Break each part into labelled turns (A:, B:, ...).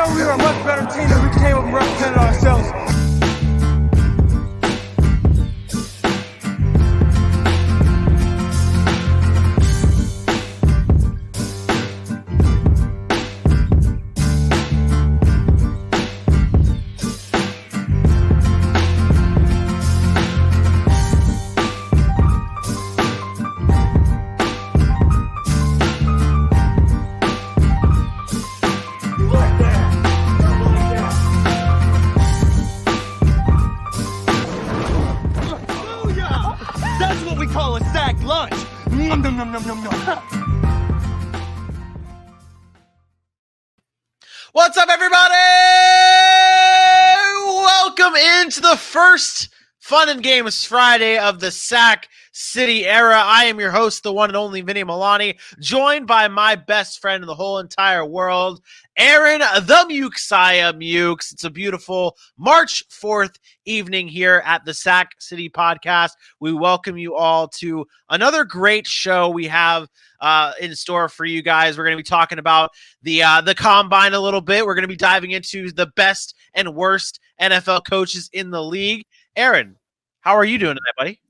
A: know we were a much better team if we came up and represented ourselves.
B: What's up, everybody? Welcome into the first Fun and Games Friday of the Sac City era. I am your host, the one and only Vinny Milani, joined by my best friend in the whole entire world, Aaron, the Mukesiah Mukes. It's a beautiful March 4th evening here at the Sac City podcast. We welcome you all to another great show we have in store for you guys. We're going to be talking about the combine a little bit. We're going to be diving into the best and worst NFL coaches in the league. Aaron, how are you doing tonight, buddy?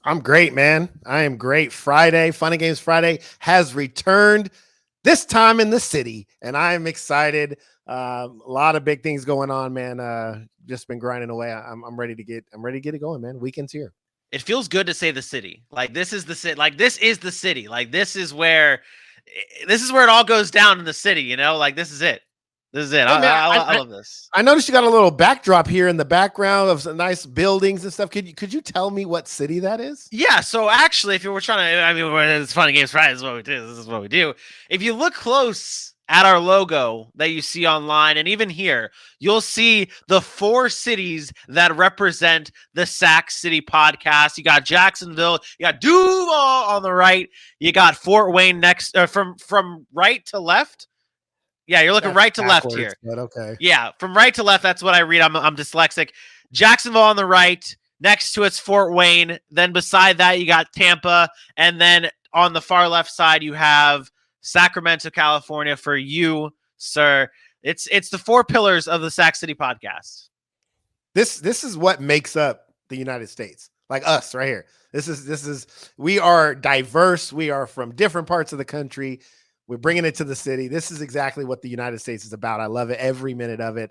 C: I'm great, man. I am great. Friday, Fun and Games Friday has returned, this time in the city, and I am excited. A lot of big things going on, man. Just been grinding away. I'm ready to get it going, man. Weekend's here.
B: It feels good to say the city. Like this is the city. Like this is the city. Like this is where it all goes down in the city. You know, like this is it. This is it.
C: Hey, man,
B: I love this.
C: I noticed you got a little backdrop here in the background of some nice buildings and stuff. Could you tell me what city that is?
B: Yeah. So actually, if you were trying to, it's Fun and Games Friday. This is what we do. This is what we do. If you look close at our logo that you see online, and even here, you'll see the 4 cities that represent the Sac City podcast. You got Jacksonville, you got Duval on the right, you got Fort Wayne next, from right to left. Yeah, you're looking right to left here.
C: But okay.
B: Yeah, from right to left, that's what I read. I'm dyslexic. Jacksonville on the right, next to it's Fort Wayne. Then beside that, you got Tampa, and then on the far left side, you have Sacramento, California for you, sir. It's the 4 pillars of the Sac City podcast.
C: This is what makes up the United States. Like us right here. We are diverse. We are from different parts of the country. We're bringing it to the city. This is exactly what the United States is about. I love it. Every minute of it.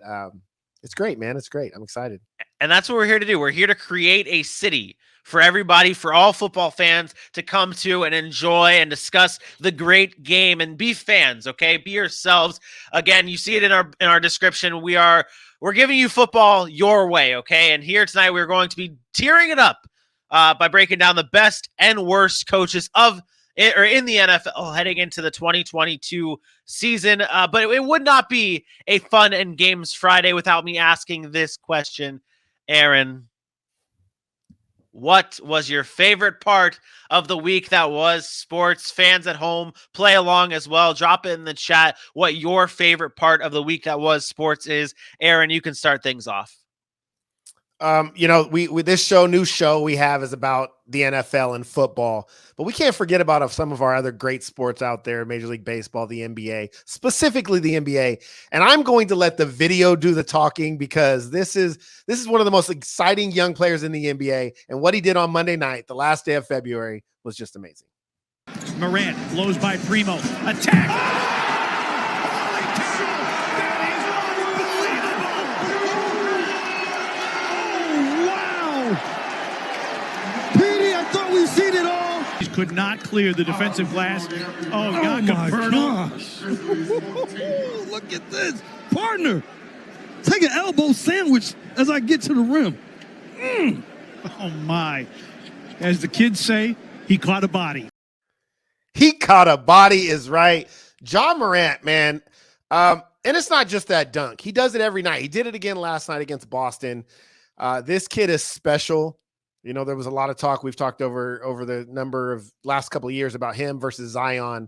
C: It's great, man. It's great. I'm excited.
B: And that's what we're here to do. We're here to create a city for everybody, for all football fans to come to and enjoy and discuss the great game and be fans, okay? Be yourselves. Again, you see it in our description. We're giving you football your way, okay? And here tonight we're going to be tearing it up by breaking down the best and worst coaches in the NFL heading into the 2022 season. But it would not be a Fun and Games Friday without me asking this question. Aaron, what was your favorite part of the week that was sports? Fans at home, play along as well. Drop it in the chat what your favorite part of the week that was sports is. Aaron, you can start things off.
C: We with this new show we have is about the NFL and football, but we can't forget about some of our other great sports out there, Major League Baseball, the NBA, specifically the NBA. And I'm going to let the video do the talking because this is one of the most exciting young players in the NBA. And what he did on Monday night, the last day of February, was just amazing.
D: Morant blows by Primo. Attack!
E: We've seen it all.
D: He could not clear the defensive glass. Oh God,
E: my gosh. Look at this. Partner, take an elbow sandwich as I get to the rim.
D: Oh, my. As the kids say, he caught a body.
C: He caught a body is right. Ja Morant, man. And it's not just that dunk. He does it every night. He did it again last night against Boston. This kid is special. You know, there was a lot of talk. We've talked over the number of last couple of years about him versus Zion,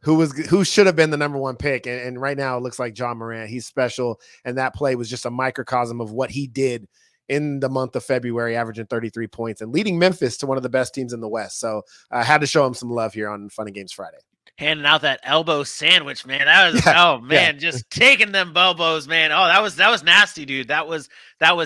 C: who should have been the number 1 pick. And right now it looks like Ja Morant. He's special. And that play was just a microcosm of what he did in the month of February, averaging 33 points and leading Memphis to one of the best teams in the West. So I had to show him some love here on Fun and Games Friday.
B: handing out that elbow sandwich, man. That was just taking them elbows, man. Oh, that was nasty, dude. That was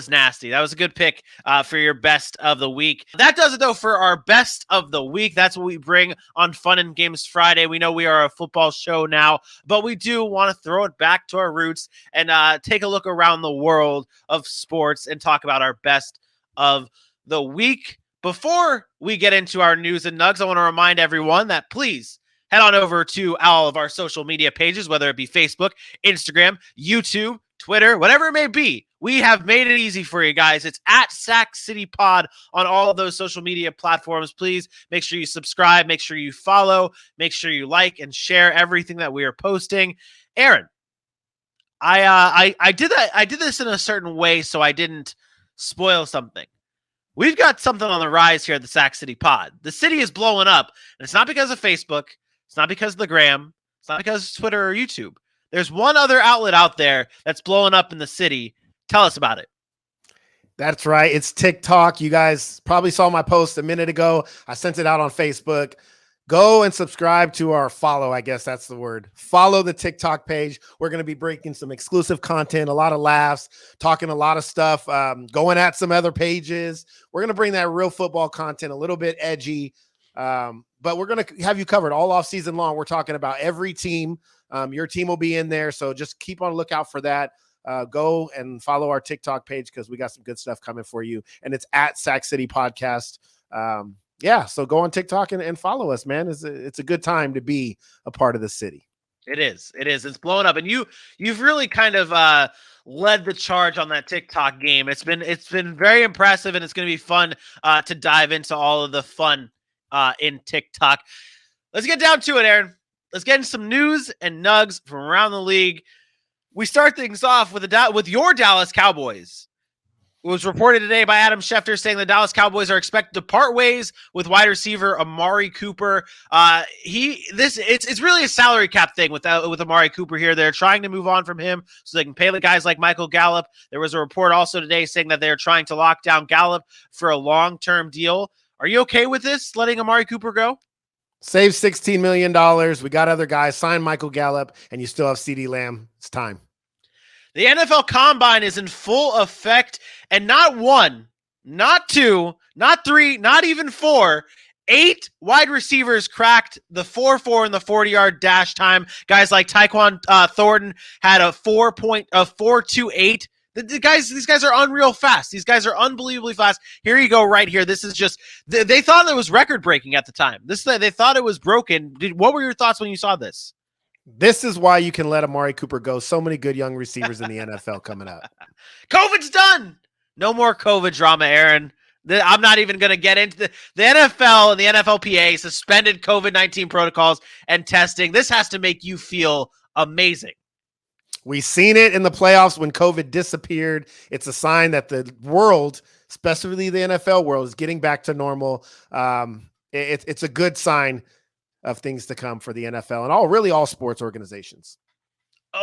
B: nasty. That was a good pick for your best of the week. That does it though for our best of the week. That's what we bring on Fun and Games Friday. We know we are a football show now, but we do want to throw it back to our roots and take a look around the world of sports and talk about our best of the week. Before we get into our news and nugs, I want to remind everyone that please head on over to all of our social media pages, whether it be Facebook, Instagram, YouTube, Twitter, whatever it may be. We have made it easy for you guys. It's at Sac City Pod on all of those social media platforms. Please make sure you subscribe, make sure you follow, make sure you like and share everything that we are posting. Aaron, I did that. I did this in a certain way so I didn't spoil something. We've got something on the rise here at the Sac City Pod. The city is blowing up, and it's not because of Facebook. It's not because of the gram. It's not because of Twitter or YouTube. There's one other outlet out there that's blowing up in the city. Tell us about it.
C: That's right. It's TikTok. You guys probably saw my post a minute ago. I sent it out on Facebook. Go and subscribe to our follow. I guess that's the word. Follow the TikTok page. We're going to be breaking some exclusive content, a lot of laughs, talking a lot of stuff, going at some other pages. We're going to bring that real football content, a little bit edgy, but we're going to have you covered all off season long. We're talking about every team. Your team will be in there, so just keep on lookout for that. Go and follow our TikTok page because we got some good stuff coming for you, and it's at Sac City Podcast. Yeah, so go on TikTok and follow us, man. It's a good time to be a part of the city.
B: It is. It's blowing up, and you've really kind of led the charge on that TikTok game. It's been very impressive, and it's going to be fun to dive into all of the fun in TikTok. Let's get down to it, Aaron. Let's get into some news and nugs from around the league. We start things off with your Dallas Cowboys. It was reported today by Adam Schefter saying the Dallas Cowboys are expected to part ways with wide receiver Amari Cooper. It's really a salary cap thing with Amari Cooper here. They're trying to move on from him so they can pay the guys like Michael Gallup. There was a report also today saying that they're trying to lock down Gallup for a long-term deal. Are you okay with this, letting Amari Cooper go?
C: Save $16 million. We got other guys. Sign Michael Gallup, and you still have CeeDee Lamb. It's time.
B: The NFL Combine is in full effect, and not one, not two, not three, not even four, 8 wide receivers cracked the 4.4 in the 40-yard dash time. Guys like Tyquan Thornton had a 4.428. These guys are unreal fast. These guys are unbelievably fast. Here you go, right here. This is just they thought it was record breaking at the time. They thought it was broken. What were your thoughts when you saw this?
C: This is why you can let Amari Cooper go. So many good young receivers in the NFL coming up.
B: COVID's done. No more COVID drama, Aaron. I'm not even going to get into the NFL and the NFLPA suspended COVID-19 protocols and testing. This has to make you feel amazing.
C: We've seen it in the playoffs when COVID disappeared. It's a sign that the world, especially the NFL world, is getting back to normal. It's a good sign of things to come for the NFL and all sports organizations.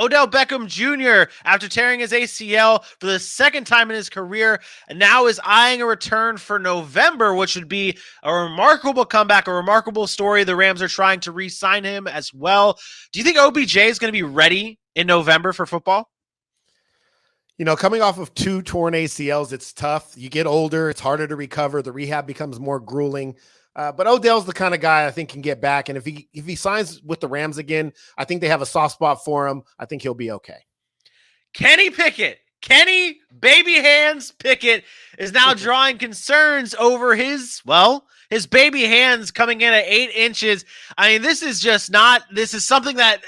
B: Odell Beckham Jr., after tearing his ACL for the second time in his career, now is eyeing a return for November, which would be a remarkable comeback, a remarkable story. The Rams are trying to re-sign him as well. Do you think OBJ is going to be ready in November for football?
C: You know, coming off of 2 torn ACLs, it's tough. You get older, it's harder to recover. The rehab becomes more grueling. But Odell's the kind of guy I think can get back. And if he signs with the Rams again, I think they have a soft spot for him. I think he'll be okay. Kenny
B: Baby Hands Pickett is now drawing concerns over his baby hands coming in at 8 inches. I mean, this is something that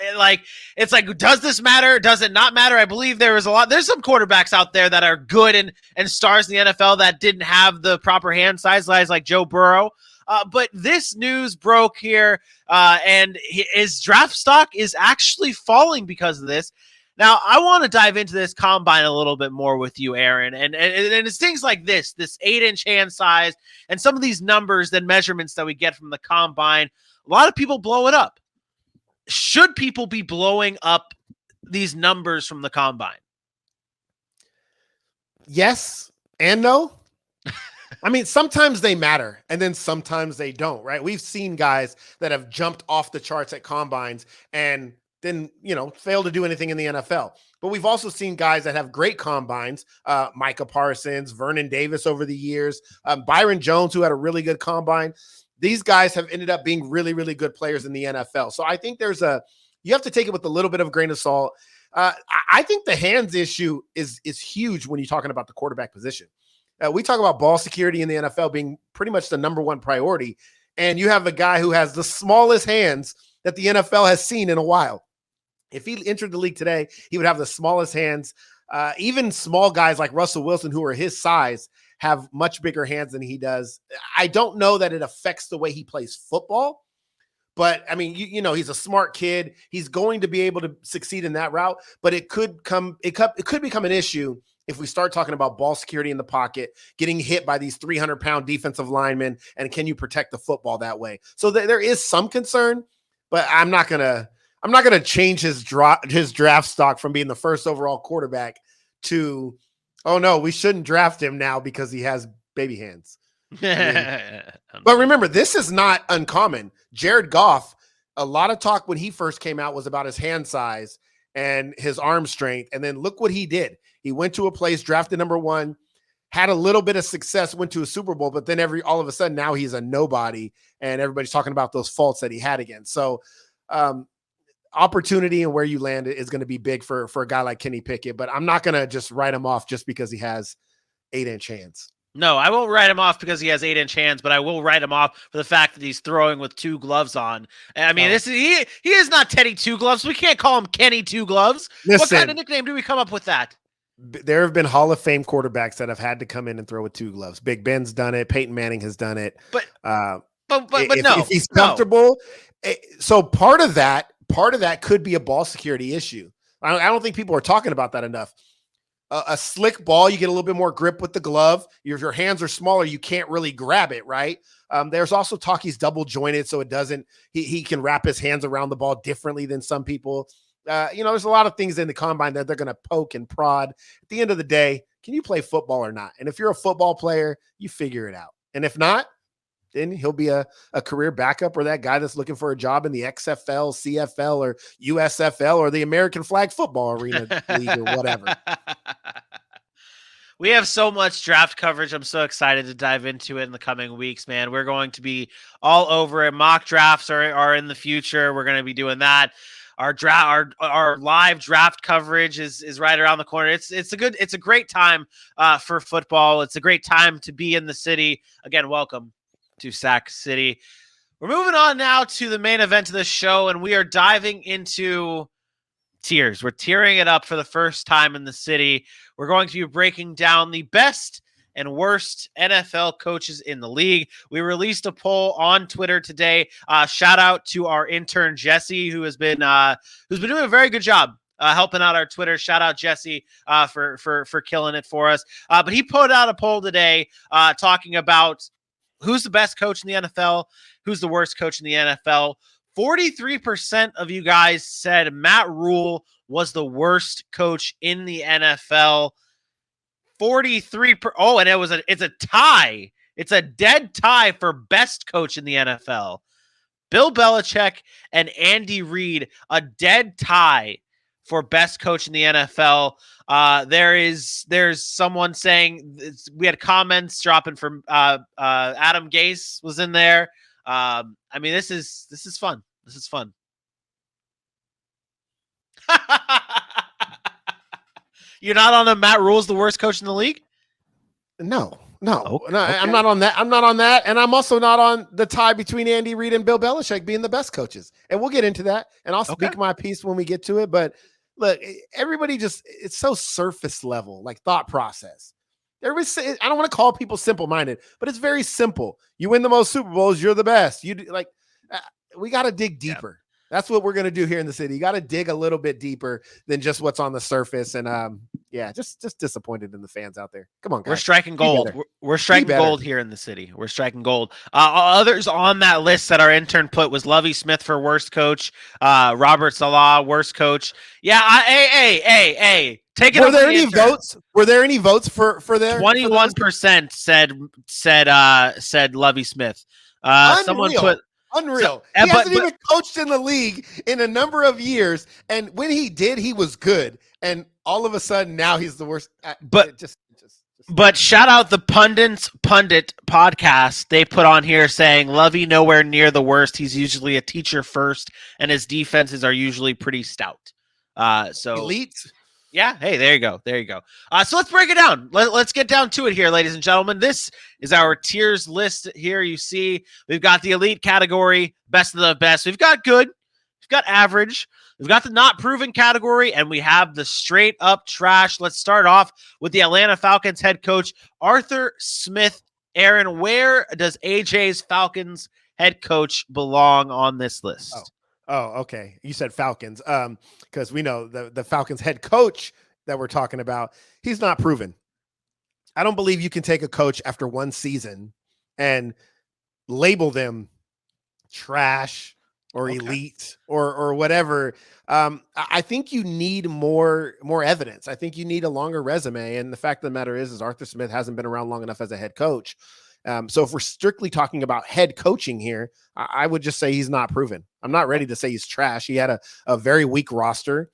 B: it's like, does this matter? Does it not matter? I believe there's some quarterbacks out there that are good and stars in the NFL that didn't have the proper hand size, like Joe Burrow. But this news broke here, and his draft stock is actually falling because of this. Now, I want to dive into this combine a little bit more with you, Aaron, and it's things like this 8-inch hand size, and some of these numbers and measurements that we get from the combine. A lot of people blow it up. Should people be blowing up these numbers from the combine?
C: Yes and no. I mean, sometimes they matter and then sometimes they don't, right? We've seen guys that have jumped off the charts at combines and then, fail to do anything in the NFL. But we've also seen guys that have great combines, Micah Parsons, Vernon Davis over the years, Byron Jones, who had a really good combine. These guys have ended up being really, really good players in the NFL. So I think you have to take it with a little bit of a grain of salt. I think the hands issue is huge when you're talking about the quarterback position. We talk about ball security in the NFL being pretty much the number one priority. And you have a guy who has the smallest hands that the NFL has seen in a while. If he entered the league today, he would have the smallest hands. Even small guys like Russell Wilson, who are his size, have much bigger hands than he does. I don't know that it affects the way he plays football, but I mean, he's a smart kid. He's going to be able to succeed in that route, but it could become an issue if we start talking about ball security in the pocket, getting hit by these 300-pound defensive linemen, and can you protect the football that way? So there is some concern, but I'm not gonna change his draft stock from being the first overall quarterback to, oh no, we shouldn't draft him now because he has baby hands. But remember, this is not uncommon. Jared Goff, a lot of talk when he first came out was about his hand size and his arm strength. And then look what he did. He went to a place, drafted number 1, had a little bit of success, went to a Super Bowl, but then all of a sudden now he's a nobody and everybody's talking about those faults that he had again. So opportunity and where you land is going to be big for a guy like Kenny Pickett, but I'm not going to just write him off just because he has 8-inch hands.
B: No, I won't write him off because he has 8-inch hands, but I will write him off for the fact that he's throwing with 2 gloves on. I mean, he is not Teddy Two Gloves. We can't call him Kenny Two Gloves.
C: Listen,
B: what kind of nickname do we come up with that?
C: There have been Hall of Fame quarterbacks that have had to come in and throw with 2 gloves. Big Ben's done it. Peyton Manning has done it.
B: But
C: if he's comfortable. So part of that could be a ball security issue. I don't think people are talking about that enough. A slick ball, you get a little bit more grip with the glove. If your hands are smaller, you can't really grab it, right? There's also talk he's double jointed, so it doesn't. He can wrap his hands around the ball differently than some people. There's a lot of things in the combine that they're going to poke and prod. At the end of the day, can you play football or not? And if you're a football player, you figure it out. And if not, then he'll be a career backup or that guy that's looking for a job in the XFL, CFL, or USFL, or the American Flag Football Arena League or whatever.
B: We have so much draft coverage. I'm so excited to dive into it in the coming weeks, man. We're going to be all over it. Mock drafts are in the future. We're going to be doing that. Our live draft coverage is right around the corner. It's a great time for football. It's a great time to be in the city. Again, welcome to Sac City. We're moving on now to the main event of the show, and we are diving into tiers. We're tiering it up for the first time in the city. We're going to be breaking down the best and worst NFL coaches in the league. We released a poll on Twitter today. Shout out to our intern Jesse, who's been doing a very good job helping out our Twitter. Shout out Jesse for killing it for us. But he put out a poll today talking about who's the best coach in the NFL, who's the worst coach in the NFL. 43% of you guys said Matt Rule was the worst coach in the NFL. 43 and it's a tie. It's a dead tie for best coach in the NFL. Bill Belichick and Andy Reid, a dead tie for best coach in the NFL. There's someone saying we had comments dropping from Adam Gase was in there. I mean, this is fun. This is fun. You're not on the Matt Rule's the worst coach in the league?
C: No,
B: Okay.
C: I'm not on that. I'm not on that. And I'm also not on the tie between Andy Reid and Bill Belichick being the best coaches. And we'll get into that. And I'll speak my piece when we get to it. But look, everybody it's so surface level, like thought process. I don't want to call people simple-minded, but it's very simple. You win the most Super Bowls, you're the best. We got to dig deeper. Yeah. That's what we're going to do here in the city. You got to dig a little bit deeper than just what's on the surface. And just disappointed in the fans out there. Come on, guys.
B: We're striking gold. We're striking gold here in the city. We're striking gold. Others on that list that our intern put was Lovey Smith for worst coach, Robert Saleh, worst coach. Yeah, hey, Take it
C: Were
B: up
C: there
B: with the
C: any
B: intern.
C: votes? Were there any votes for their
B: 21% said Lovey Smith. Someone put
C: Unreal.
B: but
C: He hasn't even coached in the league in a number of years, and when he did, he was good. And all of a sudden, now he's the worst.
B: But shout out the Pundit podcast. They put on here saying Lovey nowhere near the worst. He's usually a teacher first, and his defenses are usually pretty stout. So
C: elite.
B: Yeah. Hey, there you go. So let's break it down. Let's get down to it here, ladies and gentlemen. This is our tiers list here. You see, we've got the elite category, best of the best. We've got good. We've got average. We've got the not proven category, and we have the straight up trash. Let's start off with the Atlanta Falcons head coach, Arthur Smith. Aaron, where does AJ's Falcons head coach belong on this list?
C: Oh, okay. You said Falcons. Because we know the Falcons head coach that we're talking about, he's not proven. I don't believe you can take a coach after one season and label them trash or elite or whatever. I think you need more evidence. I think you need a longer resume. And the fact of the matter is Arthur Smith hasn't been around long enough as a head coach. So if we're strictly talking about head coaching here, I would just say he's not proven. I'm not ready to say he's trash. He had a very weak roster.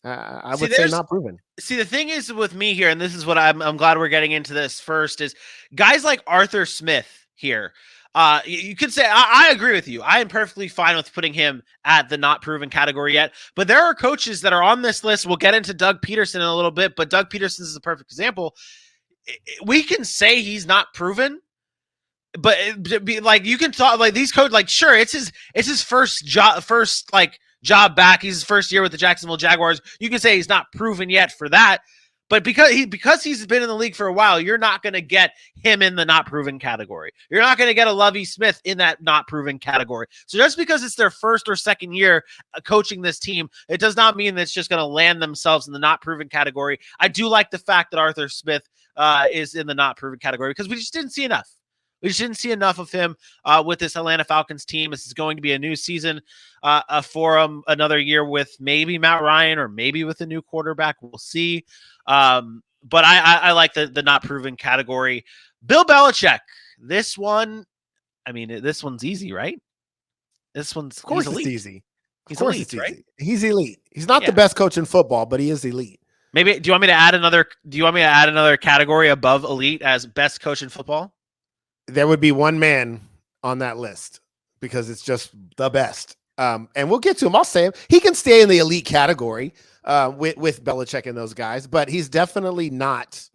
C: I would say not proven.
B: See, the thing is with me here, and this is what I'm glad we're getting into this first, is guys like Arthur Smith here. You could say, I agree with you. I am perfectly fine with putting him at the not proven category yet. But there are coaches that are on this list. We'll get into Doug Peterson in a little bit, but Doug Peterson is a perfect example. We can say he's not proven. But like you can talk like these coaches, like sure, it's his first job back. He's his first year with the Jacksonville Jaguars. You can say he's not proven yet for that, but because he's been in the league for a while, you're not going to get him in the not proven category. You're not going to get a Lovey Smith in that not proven category. So just because it's their first or second year coaching this team, it does not mean that it's just going to land themselves in the not proven category. I do like the fact that Arthur Smith is in the not proven category because we just didn't see enough. We just didn't see enough of him with this Atlanta Falcons team. This is going to be a new season for him, another year with maybe Matt Ryan or maybe with a new quarterback. We'll see. But I like the not proven category. Bill Belichick. This one, I mean, this one's easy, right? This one's,
C: of course,
B: it's
C: easy.
B: He's elite, it's easy.
C: Right? He's elite. He's not the best coach in football, but he is elite.
B: Maybe, do you want me to add another category above elite as best coach in football?
C: There would be one man on that list because it's just the best. And we'll get to him. I'll say him. He can stay in the elite category with Belichick and those guys, but he's definitely not.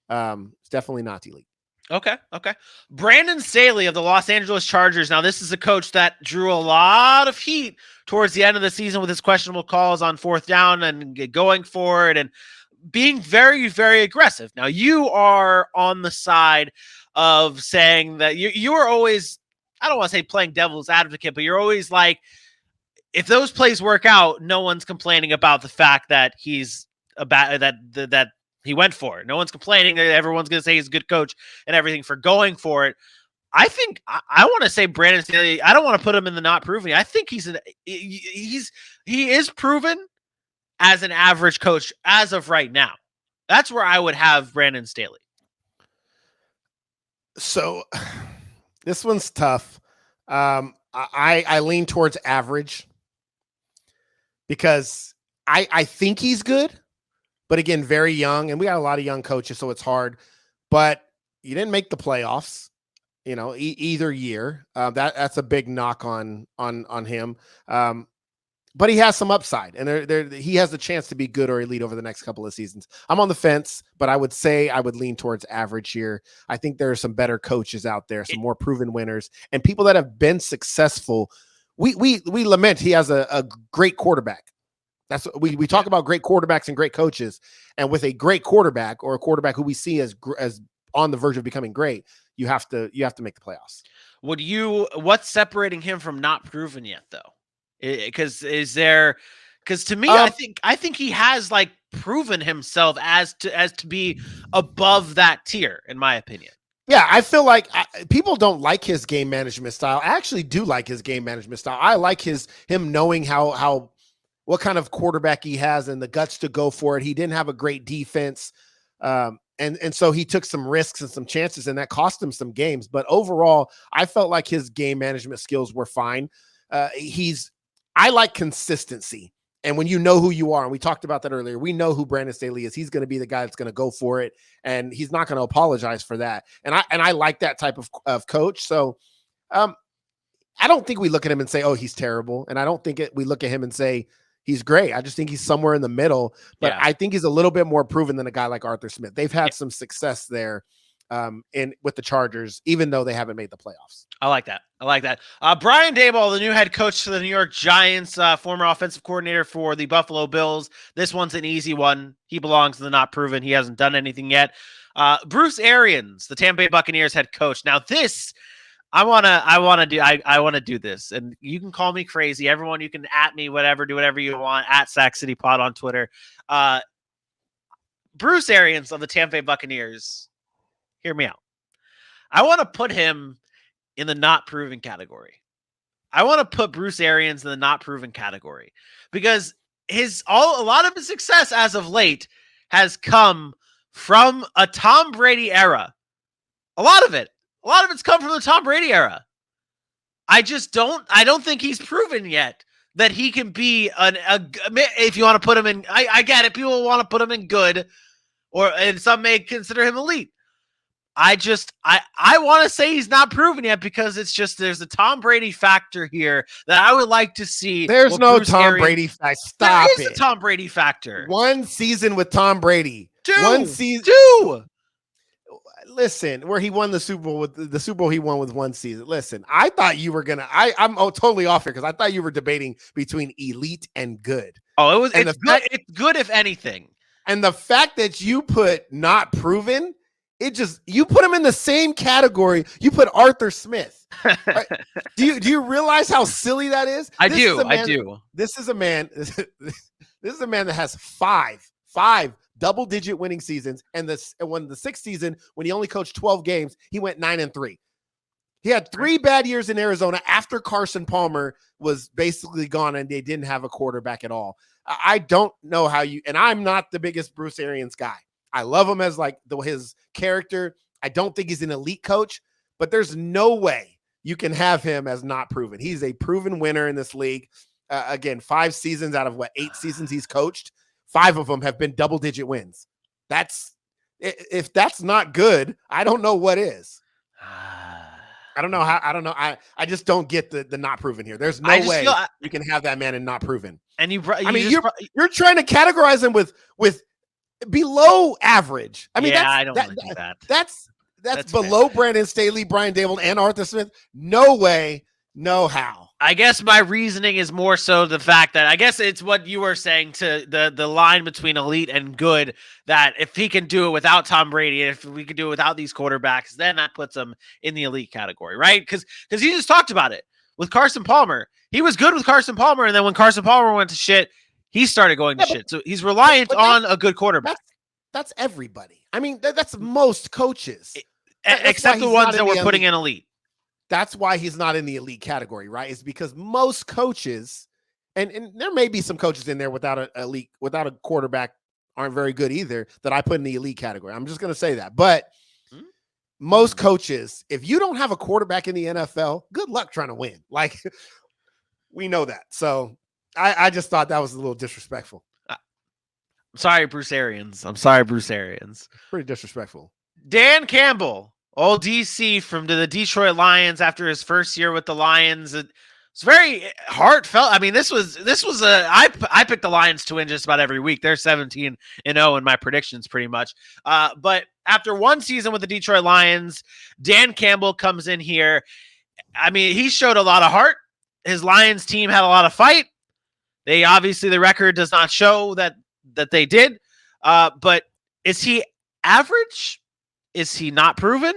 C: Elite.
B: Okay. Brandon Staley of the Los Angeles Chargers. Now, this is a coach that drew a lot of heat towards the end of the season with his questionable calls on fourth down and going for it and being very, very aggressive. Now, you are on the side of saying that you are always, I don't want to say playing devil's advocate, but you're always like, if those plays work out, no one's complaining about the fact that he's that he went for it. No one's complaining. Everyone's going to say he's a good coach and everything for going for it. I think I want to say Brandon Staley. I don't want to put him in the not proven. I think he is proven as an average coach as of right now. That's where I would have Brandon Staley.
C: So this one's tough. I lean towards average because I think he's good, but again, very young, and we got a lot of young coaches, so it's hard. But you didn't make the playoffs, either year. That's a big knock on him. But he has some upside, and he has the chance to be good or elite over the next couple of seasons. I'm on the fence, but I would say I would lean towards average here. I think there are some better coaches out there, some more proven winners, and people that have been successful. We lament he has a great quarterback. That's what we talk about, great quarterbacks and great coaches. And with a great quarterback or a quarterback who we see as on the verge of becoming great, you have to make the playoffs.
B: What's separating him from not proven yet, though? Because to me, I think he has like proven himself as to be above that tier, in my opinion.
C: Yeah, I feel like people don't like his game management style. I actually do like his game management style. I like him knowing how what kind of quarterback he has and the guts to go for it. He didn't have a great defense. And so he took some risks and some chances, and that cost him some games. But overall, I felt like his game management skills were fine. I like consistency. And when you know who you are, and we talked about that earlier, we know who Brandon Staley is. He's going to be the guy that's going to go for it, and he's not going to apologize for that. And I like that type of coach. So I don't think we look at him and say, oh, he's terrible. And I don't think we look at him and say he's great. I just think he's somewhere in the middle. But I think he's a little bit more proven than a guy like Arthur Smith. They've had some success there with the Chargers, even though they haven't made the playoffs.
B: I like that. Brian Daboll, the new head coach for the New York Giants, former offensive coordinator for the Buffalo Bills. This one's an easy one. He belongs to the not proven. He hasn't done anything yet. Bruce Arians, the Tampa Bay Buccaneers head coach. Now this, I want to do this, and you can call me crazy. Everyone, you can at me, whatever, do whatever you want, at Sac City Pod on Twitter. Bruce Arians of the Tampa Bay Buccaneers, hear me out. I want to put him in the not proven category. I want to put Bruce Arians in the not proven category because a lot of his success as of late has come from a Tom Brady era. A lot of it's come from the Tom Brady era. I don't think he's proven yet that he can be if you want to put him in, I get it. People want to put him in good, and some may consider him elite. I want to say he's not proven yet because there's a Tom Brady factor here that I would like to see.
C: There's no Tom Brady factor. Stop it.
B: There is a Tom Brady factor.
C: One season with Tom Brady.
B: Two.
C: Listen, where he won the Super Bowl he won with one season. Listen, I thought you were gonna. I'm totally off here because I thought you were debating between elite and good.
B: Oh, it's good if anything.
C: And the fact that you put not proven. You put him in the same category. You put Arthur Smith. Do you realize how silly that is?
B: I do.
C: This is a man that has five double-digit winning seasons, and when the sixth season, when he only coached 12 games, he went 9-3. He had 3 bad years in Arizona after Carson Palmer was basically gone, and they didn't have a quarterback at all. I don't know how and I'm not the biggest Bruce Arians guy. I love him as his character. I don't think he's an elite coach, but there's no way you can have him as not proven. He's a proven winner in this league. Again, 5 seasons out of 8 seasons he's coached, 5 of them have been double-digit wins. If that's not good, I don't know what is. I don't know how. I don't know. I just don't get the not proven here. There's no way you can have that man and not proven. And you're trying to categorize him with below average. I mean,
B: I don't want to do that.
C: That's below fair. Brandon Staley, Brian Daboll, and Arthur Smith. No way, no how.
B: I guess my reasoning is more so the fact that I guess it's what you were saying to the line between elite and good, that if he can do it without Tom Brady, if we could do it without these quarterbacks, then that puts him in the elite category, right? Because he just talked about it with Carson Palmer. He was good with Carson Palmer, and then when Carson Palmer went to shit, he started going to shit. So he's reliant on a good quarterback.
C: That's everybody. I mean, that's most coaches.
B: Except the ones that we're putting in elite.
C: That's why he's not in the elite category, right? It's because most coaches, and there may be some coaches in there without a quarterback aren't very good either, that I put in the elite category. I'm just going to say that. But most coaches, if you don't have a quarterback in the NFL, good luck trying to win. We know that. So I just thought that was a little disrespectful.
B: I'm sorry, Bruce Arians.
C: Pretty disrespectful. Dan
B: Campbell, old DC from the Detroit Lions after his first year with the Lions. It's very heartfelt. I mean, I picked the Lions to win just about every week. They're 17-0 in my predictions pretty much. But after one season with the Detroit Lions, Dan Campbell comes in here. I mean, he showed a lot of heart. His Lions team had a lot of fight. They obviously, the record does not show that they did. But is he average? Is he not proven?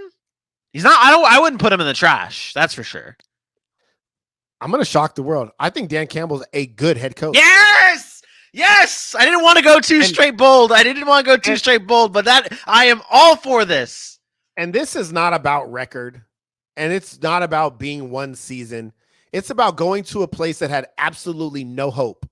B: He's not. I wouldn't put him in the trash. That's for sure.
C: I'm going to shock the world. I think Dan Campbell's a good head coach.
B: Yes. I didn't want to go straight bold, but I am all for this.
C: And this is not about record, and it's not about being one season. It's about going to a place that had absolutely no hope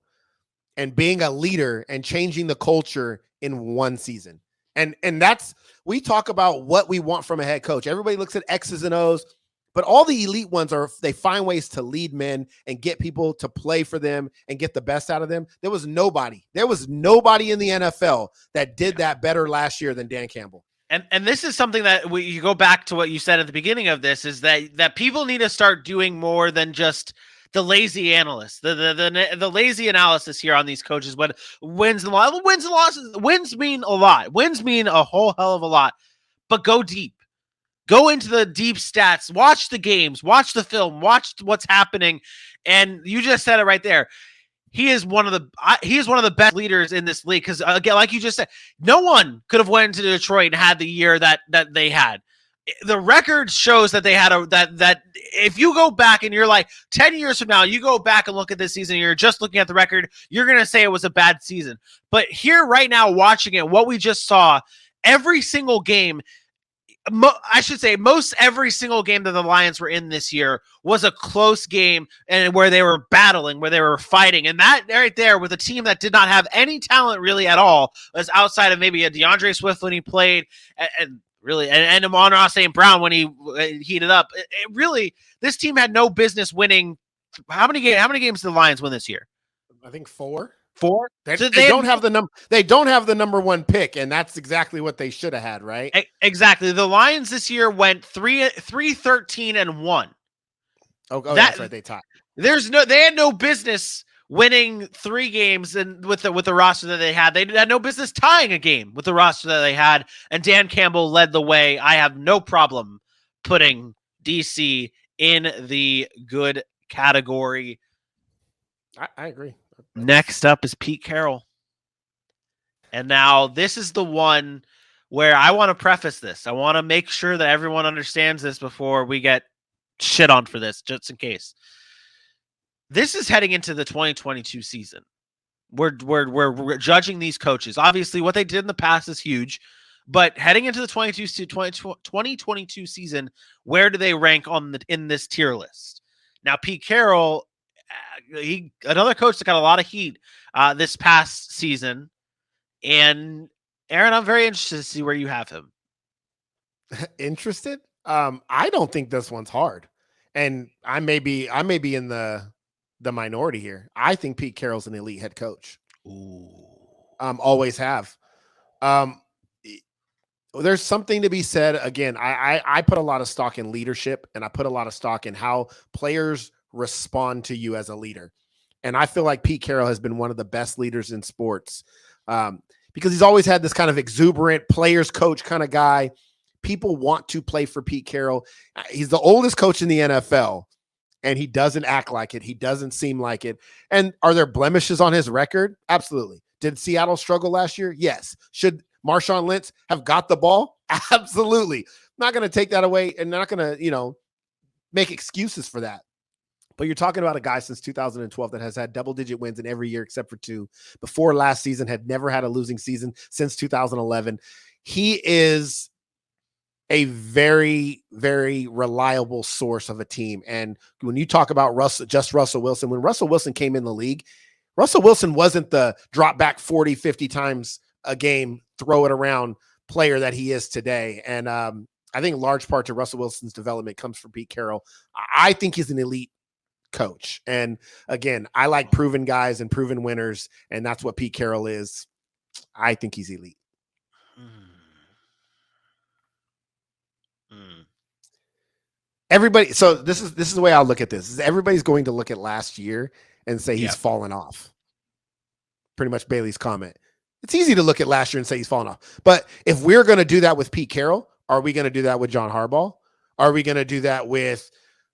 C: and being a leader and changing the culture in one season. And that's, we talk about what we want from a head coach. Everybody looks at X's and O's, but all the elite ones they find ways to lead men and get people to play for them and get the best out of them. There was nobody in the NFL that did that better last year than Dan Campbell.
B: And this is something that you go back to what you said at the beginning of this, is that people need to start doing more than just the lazy analysts, the lazy analysis here on these coaches. When wins and losses, wins mean a lot. Wins mean a whole hell of a lot. But go deep. Go into the deep stats. Watch the games. Watch the film. Watch what's happening. And you just said it right there. He is one of the best leaders in this league, because again, like you just said, no one could have went into Detroit and had the year that they had. The record shows that they had that if you go back and you're like 10 years from now, you go back and look at this season, and you're just looking at the record, you're going to say it was a bad season. But here right now, watching it, what we just saw, every single game, I should say most every single game that the Lions were in this year was a close game, and where they were battling, where they were fighting. And that right there, with a team that did not have any talent really at all, was outside of maybe a DeAndre Swift when he played, and Amon-Ra St. Brown when he heated up. It really, this team had no business winning. How many games did the Lions win this year?
C: I think 4.
B: 4.
C: They don't have the number. They don't have the number 1 pick, and that's exactly what they should have had, right?
B: Exactly. The Lions this year went 3-13-1.
C: That's right. They tied.
B: They had no business winning 3 games and with the roster that they had. They had no business tying a game with the roster that they had. And Dan Campbell led the way. I have no problem putting DC in the good category.
C: I agree.
B: Next up is Pete Carroll. And now this is the one where I want to preface this. I want to make sure that everyone understands this before we get shit on for this, just in case. This is heading into the 2022 season. We're judging these coaches. Obviously, what they did in the past is huge, but heading into the 2022 season, where do they rank in this tier list? Now, Pete Carroll, another coach that got a lot of heat this past season. And Aaron, I'm very interested to see where you have him.
C: Interested? I don't think this one's hard, and I may be in the minority here. I think Pete Carroll's an elite head coach.
B: Ooh.
C: Always have. There's something to be said. Again, I put a lot of stock in leadership, and I put a lot of stock in how players respond to you as a leader. And I feel like Pete Carroll has been one of the best leaders in sports, because he's always had this kind of exuberant players coach kind of guy. People want to play for Pete Carroll. He's the oldest coach in the NFL, and he doesn't act like it. He doesn't seem like it. And are there blemishes on his record? Absolutely. Did Seattle struggle last year? Yes. Should Marshawn Lynch have got the ball? Absolutely. Not going to take that away, and not going to, make excuses for that. But you're talking about a guy since 2012 that has had double-digit wins in every year except for 2. Before last season, had never had a losing season since 2011. He is a very, very reliable source of a team. And when you talk about Russell Wilson, when Russell Wilson came in the league, Russell Wilson wasn't the drop back 40, 50 times a game, throw it around player that he is today. And I think large part to Russell Wilson's development comes from Pete Carroll. I think he's an elite coach. And again, I like proven guys and proven winners, and that's what Pete Carroll is. I think he's elite. Everybody, so this is the way I'll look at this. Is everybody's going to look at last year and say he's fallen off. Pretty much Bailey's comment. It's easy to look at last year and say he's fallen off. But if we're going to do that with Pete Carroll, are we going to do that with John Harbaugh? Are we going to do that with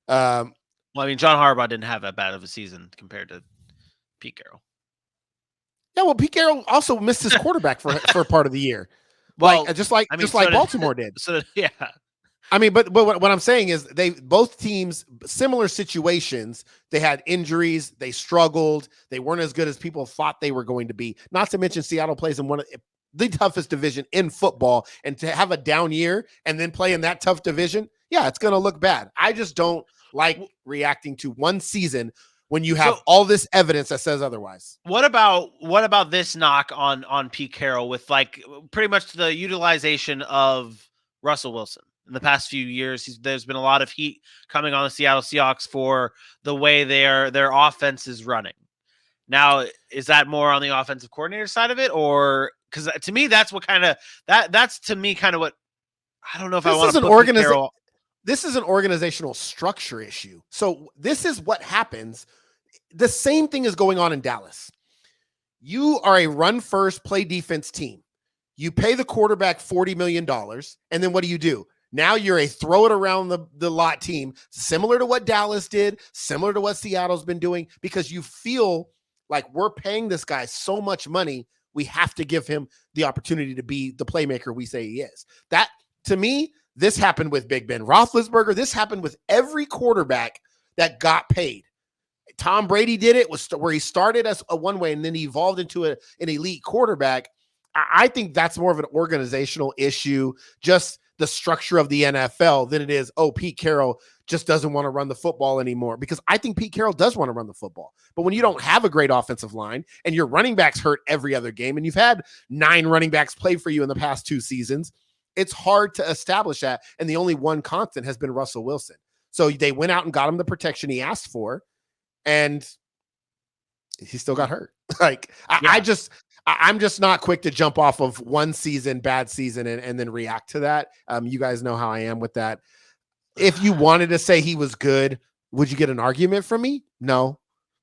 B: John Harbaugh didn't have that bad of a season compared to Pete Carroll.
C: Yeah, well, Pete Carroll also missed his quarterback for part of the year.
B: Well,
C: just like Baltimore did.
B: So yeah.
C: I mean, but what I'm saying is both teams, similar situations. They had injuries. They struggled. They weren't as good as people thought they were going to be. Not to mention Seattle plays in one of the toughest division in football, and to have a down year and then play in that tough division, yeah, it's going to look bad. I just don't like reacting to one season when you have all this evidence that says otherwise.
B: What about this knock on Pete Carroll with like pretty much the utilization of Russell Wilson in the past few years? There's been a lot of heat coming on the Seattle Seahawks for the way their offense is running. Now, is that more on the offensive coordinator side of it, or because to me that's what kind of that's to me kind of what I don't know if I want to put Pete Carroll.
C: This is an organizational structure issue. So this is what happens. The same thing is going on in Dallas. You are a run first, play defense team. You pay the quarterback $40 million. And then what do? Now you're a throw it around the lot team, similar to what Dallas did, similar to what Seattle's been doing, because you feel like we're paying this guy so much money. We have to give him the opportunity to be the playmaker we say he is. That, to me, this happened with Big Ben Roethlisberger. This happened with every quarterback that got paid. Tom Brady did it, where he started as a one way and then he evolved into an elite quarterback. I think that's more of an organizational issue, just the structure of the NFL, than it is, Pete Carroll just doesn't want to run the football anymore. Because I think Pete Carroll does want to run the football. But when you don't have a great offensive line and your running backs hurt every other game, and you've had 9 running backs play for you in the past 2 seasons, it's hard to establish that. And the only one constant has been Russell Wilson. So they went out and got him the protection he asked for, and he still got hurt. I'm just not quick to jump off of one season, bad season, and then react to that. You guys know how I am with that. If you wanted to say he was good, would you get an argument from me? No.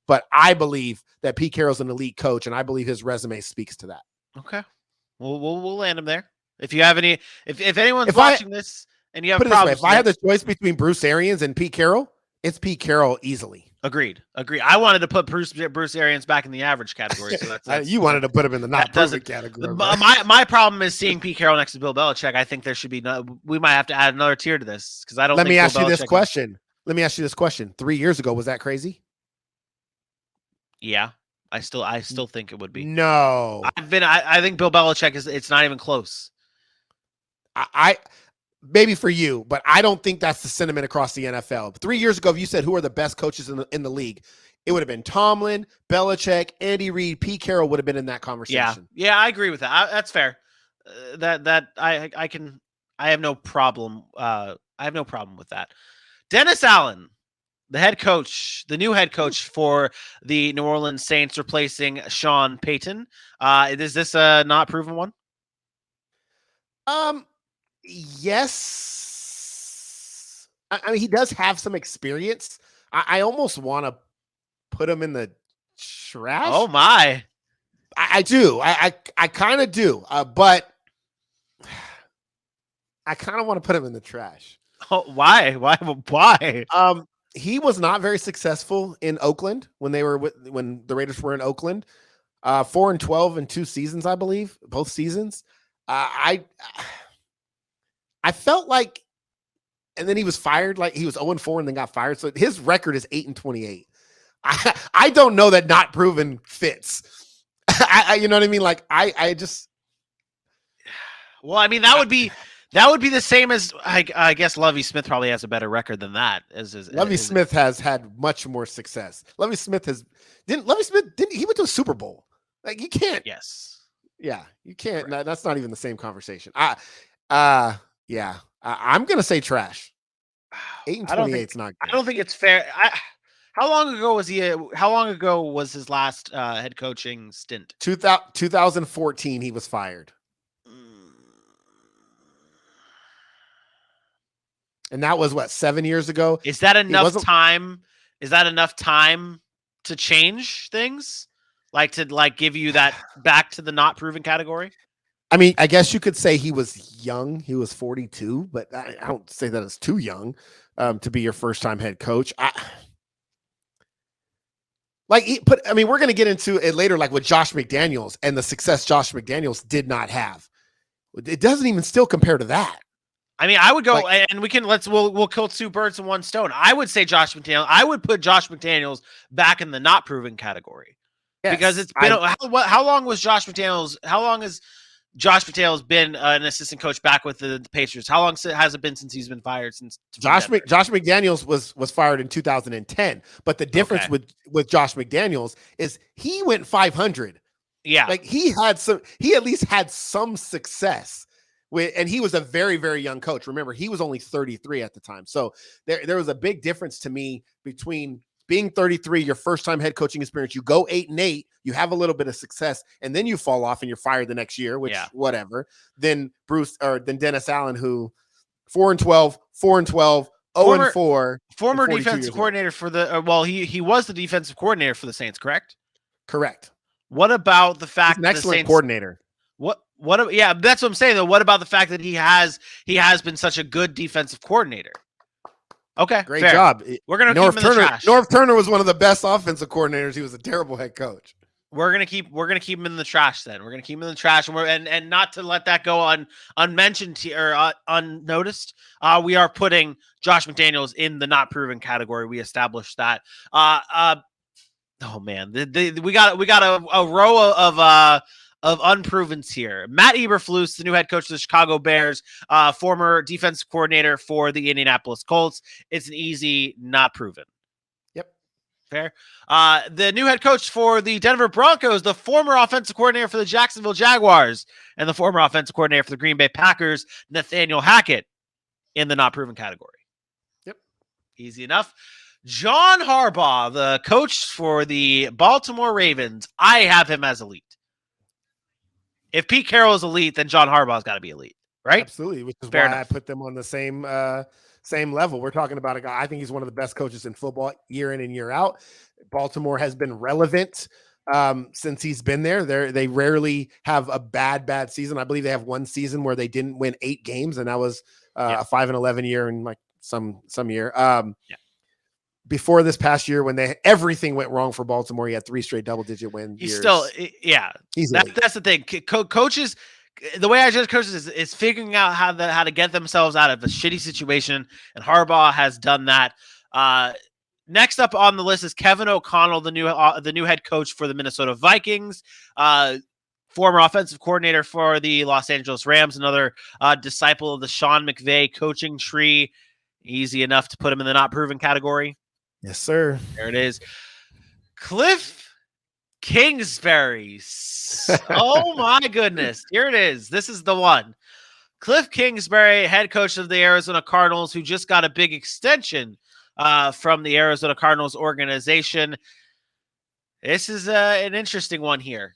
C: But I believe that Pete Carroll's an elite coach, and I believe his resume speaks to that.
B: Okay. We'll land him there. If you have any, if anyone's watching this and you have problems,
C: if I had the choice between Bruce Arians and Pete Carroll, it's Pete Carroll easily.
B: Agreed. I wanted to put Bruce Arians back in the average category. So that's
C: you wanted to put him in the not perfect category.
B: My problem is seeing Pete Carroll next to Bill Belichick. I think there should be we might have to add another tier to this because I don't.
C: Let me ask you this question. 3 years ago, was that crazy?
B: Yeah, I still think it would be.
C: No,
B: I think Bill Belichick it's not even close.
C: I maybe for you, but I don't think that's the sentiment across the NFL. 3 years ago, if you said who are the best coaches in the league, it would have been Tomlin, Belichick, Andy Reid, Pete Carroll would have been in that conversation.
B: Yeah, I agree with that. That's fair. I have no problem. I have no problem with that. Dennis Allen, the new head coach for the New Orleans Saints, replacing Sean Payton. Is this a not proven one?
C: Yes. I mean, he does have some experience. I almost want to put him in the trash.
B: Oh my.
C: I do. I kind of do. But I kind of want to put him in the trash.
B: Oh, why?
C: He was not very successful in Oakland when the Raiders were in Oakland. 4-12 in 2 seasons, I believe, both seasons. I felt like, and then he was fired. Like he was 0-4 and then got fired. So his record is 8-28. I don't know that not proven fits. You know what I mean? Like I just.
B: Well, I mean that would be the same as I guess Lovey Smith probably has a better record than that.
C: Lovey Smith has had much more success. Lovey Smith he went to a Super Bowl. Like you can't.
B: Yes.
C: Yeah, you can't. Right. That's not even the same conversation. Yeah, I'm gonna say trash. 8-28 is not good.
B: I don't think it's fair. How long ago was his last head coaching stint?
C: 2014, he was fired. And that was 7 years ago.
B: Is that enough time? Is that enough time to change things? Like to give you that back to the not proven category?
C: I mean, I guess you could say he was young. He was 42, but I don't say that it's too young to be your first-time head coach. We're going to get into it later, like with Josh McDaniels and the success Josh McDaniels did not have. It doesn't even still compare to that.
B: I mean, I would go and we'll kill 2 birds with 1 stone. I would say Josh McDaniels. I would put Josh McDaniels back in the not proven category. Yes, because it's been how long was Josh McDaniels? How long has Josh McDaniels has been an assistant coach back with the Patriots. How long has it been since he's been fired? Since
C: Josh McDaniels was fired in 2010, but the difference with Josh McDaniels is he went 500.
B: Yeah,
C: like he at least had some success and he was a very, very young coach. Remember, he was only 33 at the time. So there was a big difference to me between being 33, your first time head coaching experience, you go 8-8, you have a little bit of success, and then you fall off and you're fired the next year, which whatever. Then Dennis Allen, who 4-12, 4-12, 0-4,
B: former defensive coordinator for the he was the defensive coordinator for the Saints, correct?
C: Correct.
B: What about the fact
C: He's an excellent coordinator?
B: Yeah, that's what I'm saying though. What about the fact that he has been such a good defensive coordinator? Okay,
C: great job.
B: We're gonna keep him in the trash.
C: North Turner was one of the best offensive coordinators. He was a terrible head coach.
B: We're gonna keep him in the trash. Then we're gonna keep him in the trash, and not to let that go unmentioned or unnoticed. We are putting Josh McDaniels in the not proven category. We established that. Oh man, we got a row of unprovens here. Matt Eberflus, the new head coach of the Chicago Bears, former defensive coordinator for the Indianapolis Colts. It's an easy not proven.
C: Yep.
B: Fair. The new head coach for the Denver Broncos, the former offensive coordinator for the Jacksonville Jaguars, and the former offensive coordinator for the Green Bay Packers, Nathaniel Hackett, in the not proven category.
C: Yep.
B: Easy enough. John Harbaugh, the coach for the Baltimore Ravens, I have him as elite. If Pete Carroll is elite, then John Harbaugh's got to be elite, right?
C: Absolutely, which is
B: Fair
C: why
B: enough.
C: I put them on the same level. We're talking about a guy, I think he's one of the best coaches in football year in and year out. Baltimore has been relevant since he's been there. They rarely have a bad season. I believe they have one season where they didn't win 8 games, and that was a 5-11 year in like some year. Before this past year, when everything went wrong for Baltimore, he had 3 straight double-digit win years.
B: That's the thing. Coaches, the way I judge coaches is figuring out how to get themselves out of a shitty situation, and Harbaugh has done that. Next up on the list is Kevin O'Connell, the new head coach for the Minnesota Vikings, former offensive coordinator for the Los Angeles Rams, another disciple of the Sean McVay coaching tree. Easy enough to put him in the not proven category.
C: Yes, sir.
B: There it is. Cliff Kingsberry. Oh, my goodness. Here it is. This is the one. Cliff Kingsberry, head coach of the Arizona Cardinals, who just got a big extension from the Arizona Cardinals organization. This is an interesting one here.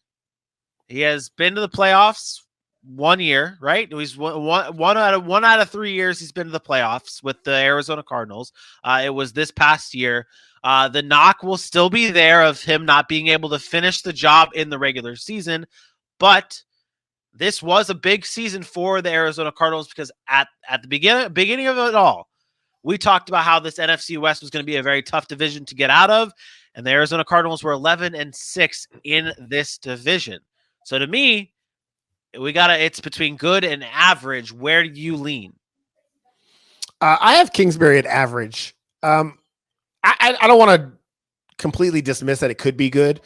B: He has been to the playoffs 1 year, right? He's one out of 3 years he's been to the playoffs with the Arizona Cardinals. It was this past year. The knock will still be there of him not being able to finish the job in the regular season, but this was a big season for the Arizona Cardinals because at the beginning of it all, we talked about how this NFC West was going to be a very tough division to get out of, and the Arizona Cardinals were 11-6 in this division. So to me, it's between good and average. Where do you lean?
C: I have Kingsbury at average. I don't want to completely dismiss that it could be good.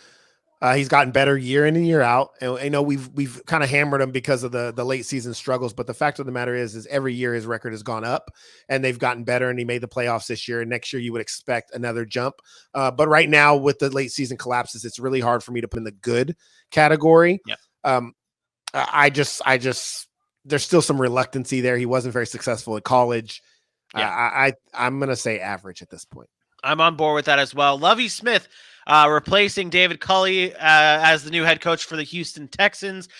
C: He's gotten better year in and year out. And I know we've kind of hammered him because of the late season struggles, but the fact of the matter is every year his record has gone up and they've gotten better, and he made the playoffs this year, and next year you would expect another jump. But right now with the late season collapses, it's really hard for me to put in the good category.
B: Yeah.
C: I just there's still some reluctancy there. He wasn't very successful at college. Yeah. I'm going to say average at this point.
B: I'm on board with that as well. Lovey Smith replacing David Culley as the new head coach for the Houston Texans.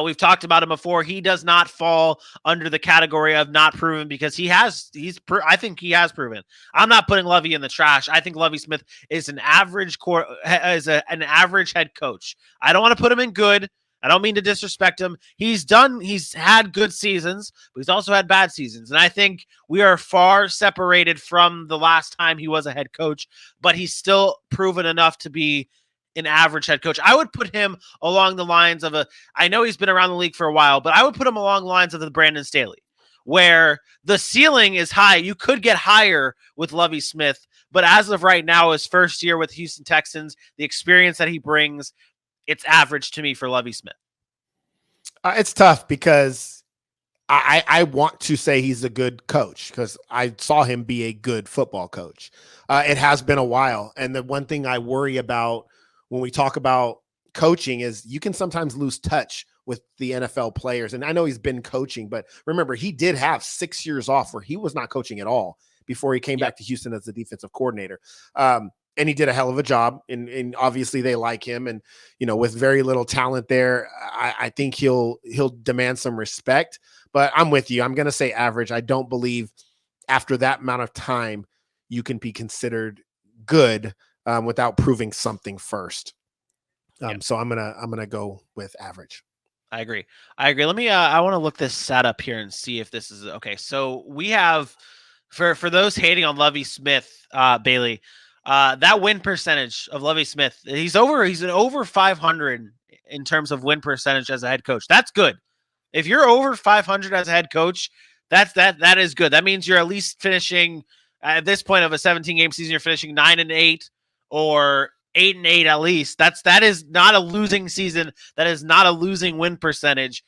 B: We've talked about him before. He does not fall under the category of not proven because I think he has proven. I'm not putting Lovey in the trash. I think Lovey Smith is an average an average head coach. I don't want to put him in good. I don't mean to disrespect him. He's had good seasons, but he's also had bad seasons. And I think we are far separated from the last time he was a head coach, but he's still proven enough to be an average head coach. I would put him along the lines of I know he's been around the league for a while, but I would put him along the lines of the Brandon Staley, where the ceiling is high. You could get higher with Lovey Smith, but as of right now, his first year with Houston Texans, the experience that he brings, it's average to me for Lovey Smith.
C: It's tough because I want to say he's a good coach because I saw him be a good football coach. It has been a while. And the one thing I worry about when we talk about coaching is you can sometimes lose touch with the NFL players. And I know he's been coaching, but remember, he did have 6 years off where he was not coaching at all before he came back to Houston as the defensive coordinator. And he did a hell of a job. And obviously they like him. And, with very little talent there, I think he'll demand some respect. But I'm with you. I'm going to say average. I don't believe after that amount of time you can be considered good without proving something first. So I'm gonna go with average.
B: I agree. Let me. I want to look this stat up here and see if this is okay. So we have for those hating on Lovey Smith, Bailey, that win percentage of Lovey Smith. He's an over 500 in terms of win percentage as a head coach. That's good. If you're over 500 as a head coach, that is good. That means you're at least finishing at this point of a 17-game season. You're finishing 9-8 or 8-8 at least. That is not a losing season. That is not a losing win percentage.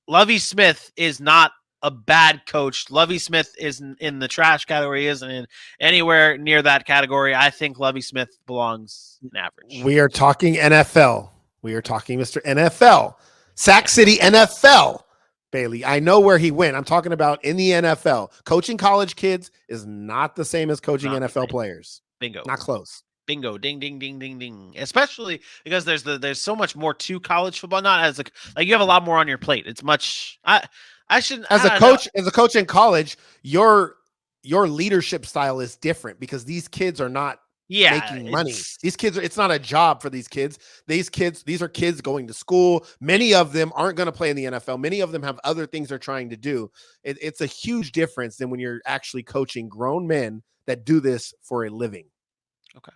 B: Lovey Smith is not a bad coach. Lovey Smith isn't in the trash category. Isn't in anywhere near that category. I think Lovey Smith belongs in average.
C: We are talking NFL. We are talking Mr. NFL. Sac City NFL, Bailey. I know where he went. I'm talking about in the NFL. Coaching college kids is not the same as coaching NFL players.
B: Bingo.
C: Not close.
B: Bingo. Ding, ding, ding, ding, ding. Especially because there's so much more to college football. Not as like you have a lot more on your plate. It's much. I shouldn't.
C: As a coach in college, your leadership style is different because these kids are not making money. These kids it's not a job for these kids. These are kids going to school. Many of them aren't going to play in the NFL. Many of them have other things they're trying to do. It's a huge difference than when you're actually coaching grown men that do this for a living.
B: Okay.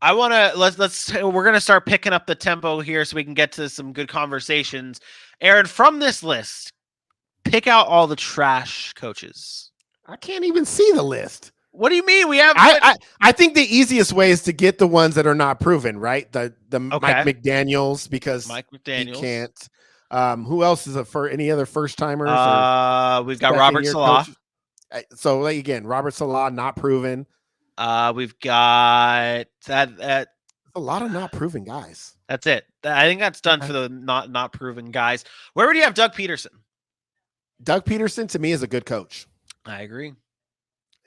B: I want to we're going to start picking up the tempo here so we can get to some good conversations. Aaron, from this list, pick out all the trash coaches.
C: I can't even see the list.
B: What do you mean? We have.
C: I think the easiest way is to get the ones that are not proven, right? The Mike McDaniels because
B: Mike McDaniels
C: he can't. Who else is for any other first timers?
B: We've got Robert Salah.
C: So again, Robert Salah not proven.
B: We've got that.
C: A lot of not proven guys.
B: That's it. I think that's done for the not proven guys. Where would you have Doug Peterson?
C: Doug Peterson to me is a good coach.
B: I agree.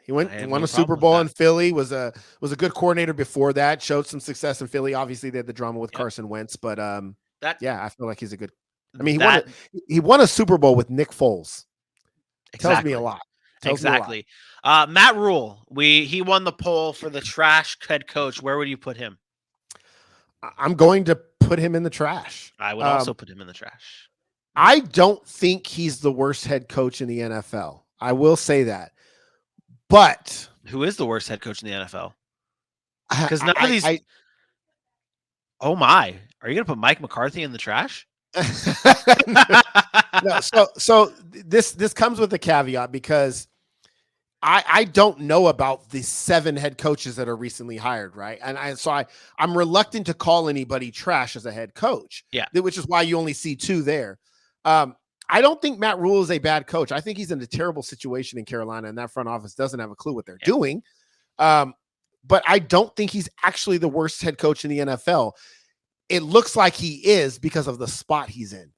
C: He won a Super Bowl in Philly, was a good coordinator before that, showed some success in Philly. Obviously, they had the drama with Carson Wentz, but I feel like he's a good. I mean, he won a Super Bowl with Nick Foles. Tells me a lot.
B: Exactly. Matt Rule, he won the poll for the trash head coach. Where would you put him?
C: I'm going to put him in the trash.
B: I would also put him in the trash.
C: I don't think he's the worst head coach in the NFL. I will say that. But
B: who is the worst head coach in the NFL? Because none of these. Oh my! Are you going to put Mike McCarthy in the trash?
C: No. So this comes with a caveat because I don't know about the 7 head coaches that are recently hired, right? And I'm reluctant to call anybody trash as a head coach.
B: Yeah,
C: which is why you only see 2 there. I don't think Matt Rule is a bad coach. I think he's in a terrible situation in Carolina, and that front office doesn't have a clue what they're doing. But I don't think he's actually the worst head coach in the NFL. It looks like he is because of the spot he's in.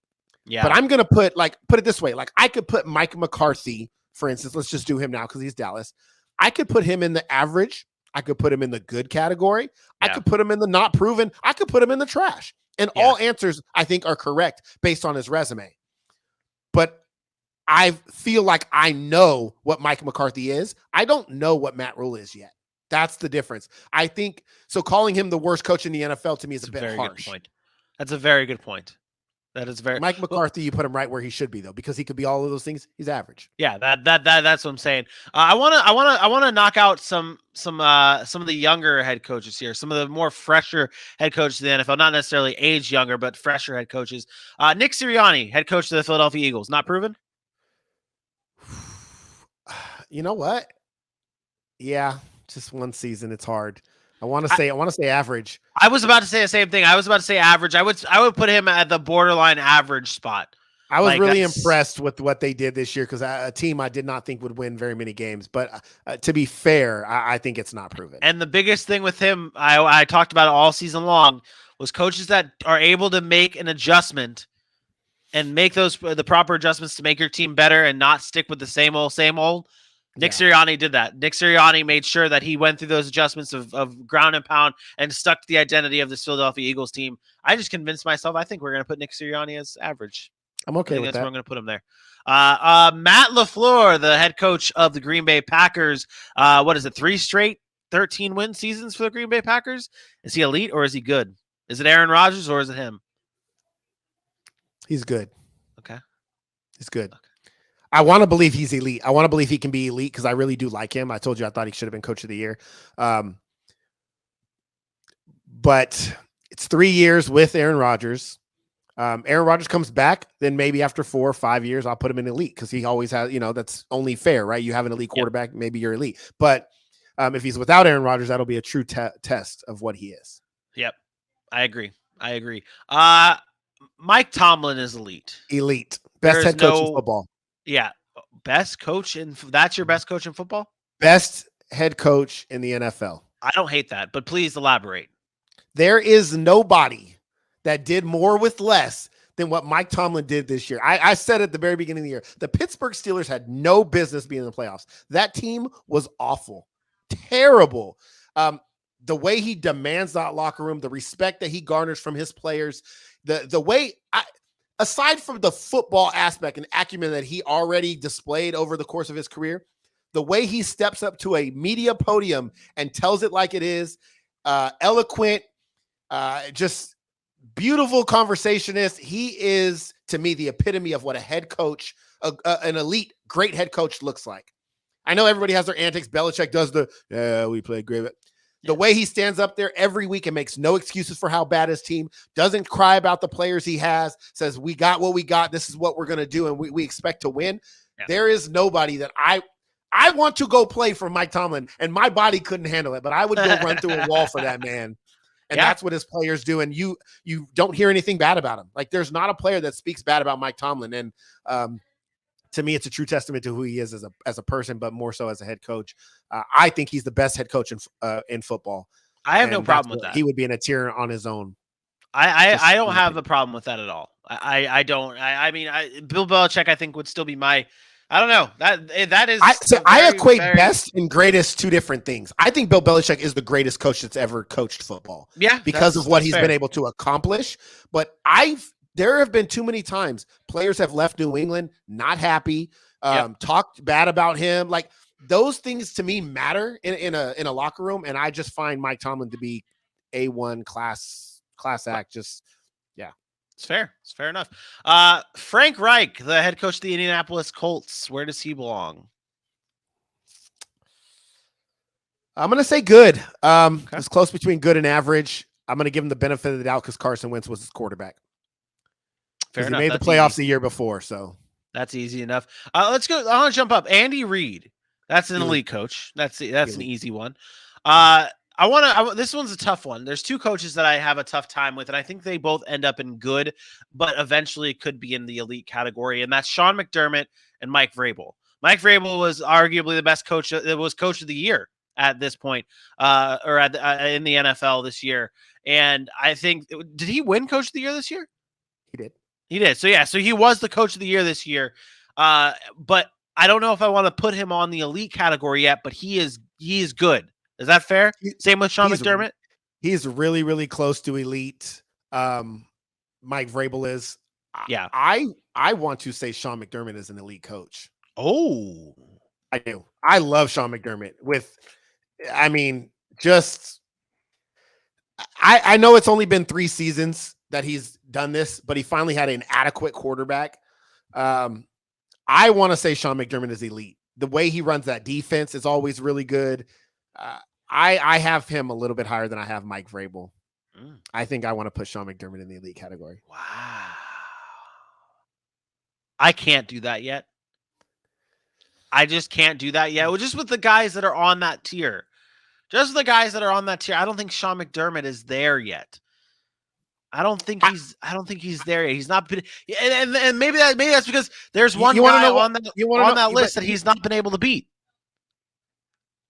C: Yeah. But I'm going to put it this way. Like I could put Mike McCarthy, for instance. Let's just do him now because he's Dallas. I could put him in the average. I could put him in the good category. I could put him in the not proven. I could put him in the trash. And all answers, I think, are correct based on his resume. But I feel like I know what Mike McCarthy is. I don't know what Matt Rule is yet. That's the difference. I think so. Calling him the worst coach in the NFL to me is a bit harsh.
B: Good point. That's a very good point. That is very
C: Mike McCarthy. You put him right where he should be though, because he could be all of those things. He's average.
B: Yeah, that's what I'm saying. I want to knock out some of the younger head coaches here. Some of the more fresher head coaches in the NFL, not necessarily age younger, but fresher head coaches. Nick Sirianni, head coach of the Philadelphia Eagles, not proven.
C: You know what? Yeah, just one season. It's hard. I want to say average.
B: I was about to say the same thing. I was about to say average. I would put him at the borderline average spot.
C: I was really impressed with what they did this year because a team I did not think would win very many games. But to be fair, I think it's not proven.
B: And the biggest thing with him, I talked about it all season long, was coaches that are able to make an adjustment and make the proper adjustments to make your team better and not stick with the same old. Nick Sirianni did that. Nick Sirianni made sure that he went through those adjustments of ground and pound and stuck to the identity of this Philadelphia Eagles team. I just convinced myself I think we're going to put Nick Sirianni as average.
C: I'm okay with
B: that's
C: that.
B: Where I'm going to put him there. Matt Lafleur, the head coach of the Green Bay Packers. What is it? 3 straight 13-win seasons for the Green Bay Packers. Is he elite or is he good? Is it Aaron Rodgers or is it him?
C: He's good.
B: Okay.
C: He's good.
B: Okay.
C: I want to believe he's elite. I want to believe he can be elite because I really do like him. I told you I thought he should have been coach of the year. But it's 3 years with Aaron Rodgers. Aaron Rodgers comes back, then maybe after 4 or 5 years, I'll put him in elite because he always has, that's only fair, right? You have an elite quarterback, maybe you're elite. But if he's without Aaron Rodgers, that'll be a true test of what he is.
B: Yep. I agree. Mike Tomlin is elite.
C: Elite. Best head coach in football.
B: Yeah. Best coach that's your best coach in football?
C: Best head coach in the NFL.
B: I don't hate that, but please elaborate.
C: There is nobody that did more with less than what Mike Tomlin did this year. I said at the very beginning of the year, the Pittsburgh Steelers had no business being in the playoffs. That team was awful, terrible. The way he demands that locker room, the respect that he garners from his players, the way aside from the football aspect and acumen that he already displayed over the course of his career, the way he steps up to a media podium and tells it like it is, eloquent, just beautiful conversationist. He is, to me, the epitome of what a head coach, an elite, great head coach looks like. I know everybody has their antics. Belichick does we played great. The way he stands up there every week and makes no excuses for how bad his team, doesn't cry about the players he has, says, we got what we got. This is what we're going to do. And we expect to win. Yeah. There is nobody that I want to go play for Mike Tomlin, and my body couldn't handle it, but I would go run through a wall for that man. And that's what his players do. And you don't hear anything bad about him. Like, there's not a player that speaks bad about Mike Tomlin. And to me, it's a true testament to who he is as a person, but more so as a head coach. I think he's the best head coach in football.
B: I have no problem with that.
C: He would be in a tier on his own.
B: I don't have a problem with that at all. I don't. I mean, Bill Belichick, I think, would still be my. I don't know. That is.
C: I equate best and greatest two different things. I think Bill Belichick is the greatest coach that's ever coached football.
B: Yeah,
C: because of what he's been able to accomplish. But there have been too many times players have left New England not happy, talked bad about him. Like, those things to me matter in a locker room, and I just find Mike Tomlin to be A1 class act. Just
B: it's fair. It's fair enough. Frank Reich, the head coach of the Indianapolis Colts, where does he belong?
C: I'm gonna say good. It's close between good and average. I'm gonna give him the benefit of the doubt because Carson Wentz was his quarterback.
B: Fair enough.
C: He made the playoffs the year before, so
B: that's easy enough. Let's go. I want to jump up. Andy Reid. That's an elite coach. That's an easy one. This one's a tough one. There's two coaches that I have a tough time with, and I think they both end up in good, but eventually could be in the elite category, and that's Sean McDermott and Mike Vrabel. Mike Vrabel was arguably the best coach. It was coach of the year at this point, or in the NFL this year. And I think, did he win coach of the year this year? He did. So he was the coach of the year this year. But I don't know if I want to put him on the elite category yet, but he is good. Is that fair? Same with Sean McDermott?
C: He's really, really close to elite. Mike Vrabel is.
B: Yeah.
C: I want to say Sean McDermott is an elite coach.
B: Oh.
C: I do. I love Sean McDermott I know it's only been 3 seasons that he's done this, but he finally had an adequate quarterback. I want to say Sean McDermott is elite. The way he runs that defense is always really good. I have him a little bit higher than I have Mike Vrabel. I think I want to put Sean McDermott in the elite category.
B: Wow. I can't do that yet. I just can't do that yet. Well, just with the guys that are on that tier. Just the guys that are on that tier. I don't think Sean McDermott is there yet. I don't think he's there yet. He's not been, and maybe that's because there's one guy on that list that he's not been able to beat.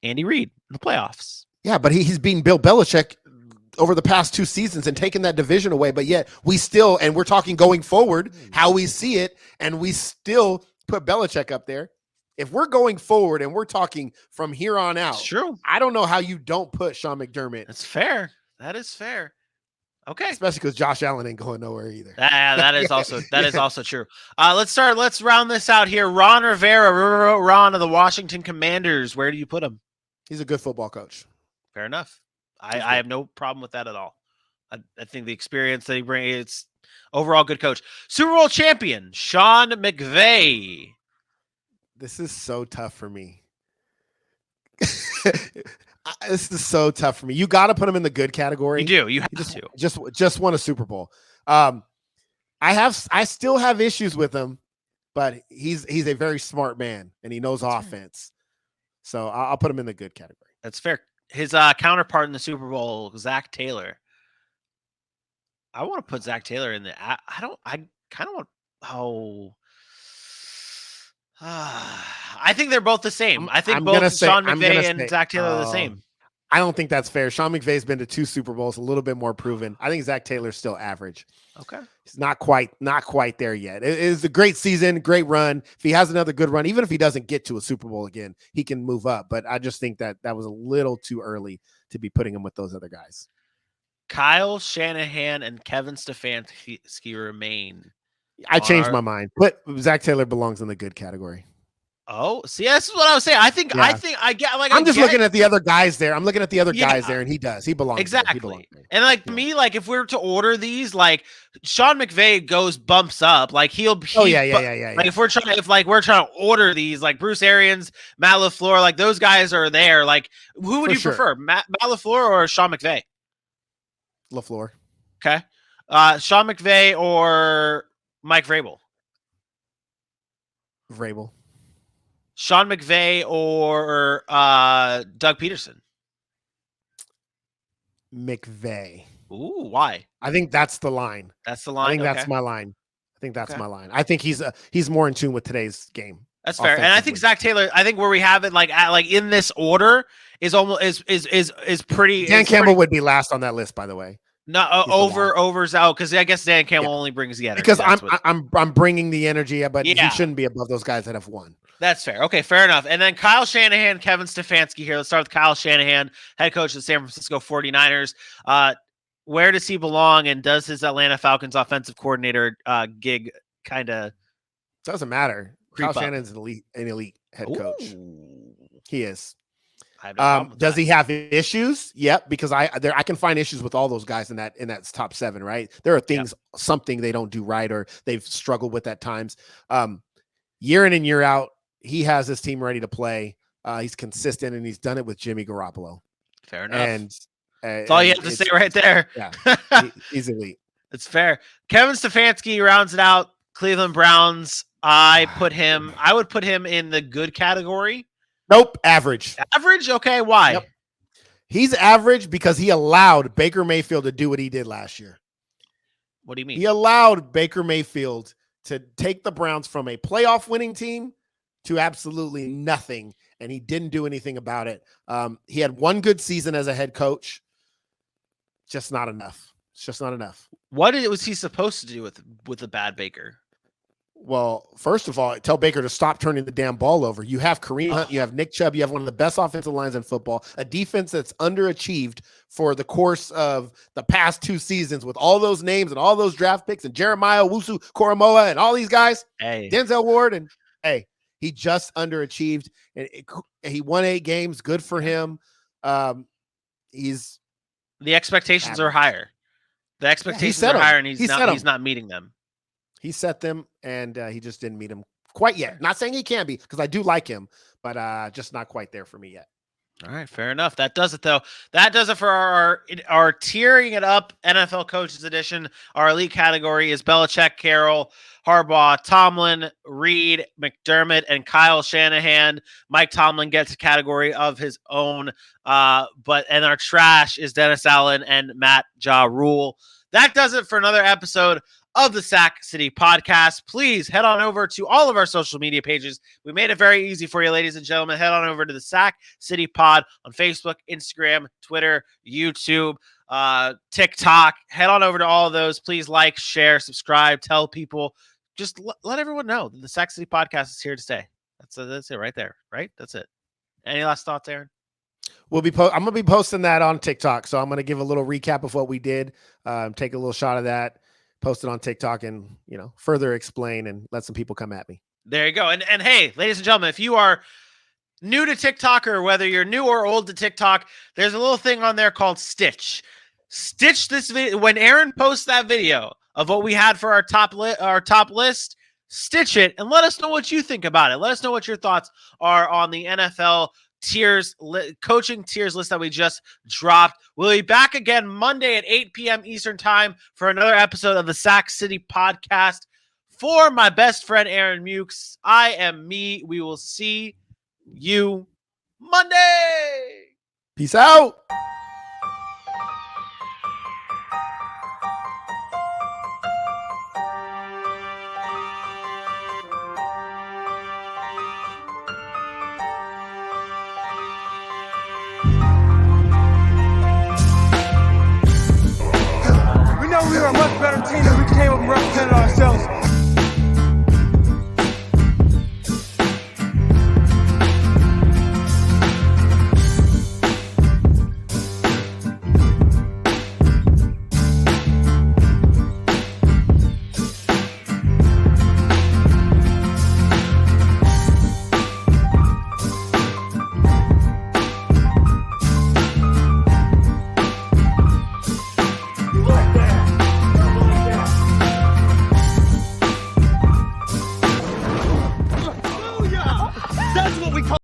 B: Andy Reid in the playoffs.
C: Yeah, but he's beaten Bill Belichick over the past 2 seasons and taken that division away. But yet and we're talking going forward, how we see it, and we still put Belichick up there. If we're going forward and we're talking from here on out,
B: it's true.
C: I don't know how you don't put Sean McDermott.
B: That's fair. That is fair. Okay.
C: Especially because Josh Allen ain't going nowhere either.
B: That is also true. Let's round this out here. Ron Rivera, Ron of the Washington Commanders. Where do you put him?
C: He's a good football coach.
B: Fair enough. I have no problem with that at all. I think the experience that he brings, it's overall good coach. Super Bowl champion, Sean McVay.
C: This is so tough for me. This is so tough for me. You got to put him in the good category.
B: You do. You have to.
C: Just won a Super Bowl. I still have issues with him, but he's a very smart man and he knows offense. So I'll put him in the good category.
B: That's fair. His counterpart in the Super Bowl, Zach Taylor. I want to put Zach Taylor in the. I kind of want. I think they're both the same. I think both Sean McVay and Zach Taylor are the same.
C: I don't think that's fair. Sean McVay's been to 2 Super Bowls, a little bit more proven. I think Zach Taylor's still average.
B: Okay.
C: He's not quite there yet. It is a great season, great run. If he has another good run, even if he doesn't get to a Super Bowl again, he can move up. But I just think that was a little too early to be putting him with those other guys.
B: Kyle Shanahan and Kevin Stefanski remain.
C: I changed my mind. But Zach Taylor belongs in the good category.
B: Oh, see, this is what I was saying. I think
C: I'm just looking at the other guys there. I'm looking at the other guys there, and he does. He belongs.
B: Exactly.
C: He belongs there.
B: And me, if we were to order these, Sean McVay bumps up. Like if we're trying to order these, like Bruce Arians, Matt LaFleur, like those guys are there. Like, who would you prefer, Matt LaFleur or Sean McVay?
C: LaFleur.
B: Okay. Sean McVay or Mike Vrabel?
C: Vrabel.
B: Sean McVay or Doug Peterson?
C: McVay.
B: Ooh, why?
C: I think that's the line.
B: That's the line.
C: I think that's my line. My line. I think he's more in tune with today's game.
B: That's fair. And I think Zach Taylor, I think where we have it in this order is almost is pretty.
C: Dan Campbell would be last on that list, by the way.
B: No, over Zao, because I guess Dan Campbell only brings the energy.
C: Because I'm bringing the energy, but he shouldn't be above those guys that have won.
B: That's fair. Okay, fair enough. And then Kyle Shanahan, Kevin Stefanski here. Let's start with Kyle Shanahan, head coach of the San Francisco 49ers. Where does he belong, and does his Atlanta Falcons offensive coordinator gig kind of
C: doesn't matter? Kyle Shanahan's an elite head coach. He is. Does he have issues? Yep, because I can find issues with all those guys in that top 7, right? There are things, something they don't do right or they've struggled with at times. Year in and year out, he has his team ready to play. He's consistent, and he's done it with Jimmy Garoppolo.
B: Fair enough.
C: And
B: that's all you have to say right there.
C: Yeah, he's elite.
B: It's fair. Kevin Stefanski rounds it out. Cleveland Browns. I would put him in the good category.
C: Nope, average.
B: Average? Okay, why?
C: Yep. He's average because he allowed Baker Mayfield to do what he did last year.
B: What do you mean?
C: He allowed Baker Mayfield to take the Browns from a playoff winning team to absolutely nothing, and he didn't do anything about it. He had one good season as a head coach. Just not enough. It's just not enough.
B: What was he supposed to do with the bad Baker?
C: Well, first of all, tell Baker to stop turning the damn ball over. You have Kareem Hunt, you have Nick Chubb, you have one of the best offensive lines in football, a defense that's underachieved for the course of the past 2 seasons with all those names and all those draft picks and Jeremiah Wusu Koromoa and all these guys, Denzel Ward, and he just underachieved. And he won 8 games. Good for him. The
B: expectations are higher. The expectations are higher, and he's not meeting them.
C: He set them, and he just didn't meet them quite yet. Not saying he can be, because I do like him, but just not quite there for me yet.
B: All right, fair enough. That does it, though. That does it for our tiering it up NFL Coaches Edition. Our elite category is Belichick, Carroll, Harbaugh, Tomlin, Reed, McDermott, and Kyle Shanahan. Mike Tomlin gets a category of his own. And our trash is Dennis Allen and Matt Ja Rule. That does it for another episode of the Sack City Podcast. Please head on over to all of our social media pages. We made it very easy for you, ladies and gentlemen. Head on over to the Sack City Pod on Facebook, Instagram, Twitter, YouTube, TikTok. Head on over to all of those. Please like, share, subscribe, tell people. Just let everyone know that the Sack City Podcast is here to stay. That's it right there, right? That's it. Any last thoughts, Aaron?
C: I'm going to be posting that on TikTok. So I'm going to give a little recap of what we did, take a little shot of that, post it on TikTok, and, further explain and let some people come at me.
B: There you go. And hey, ladies and gentlemen, if you are new to TikTok, or whether you're new or old to TikTok, there's a little thing on there called Stitch. Stitch this video. When Aaron posts that video of what we had for our top list, stitch it and let us know what you think about it. Let us know what your thoughts are on the NFL tiers, coaching tiers list that we just dropped. We'll be back again Monday at 8 p.m. Eastern time for another episode of the Sack City Podcast. For my best friend Aaron Mukes, I am me. We will see you Monday.
C: Peace out.
A: We know we were a much better team than we came up and represented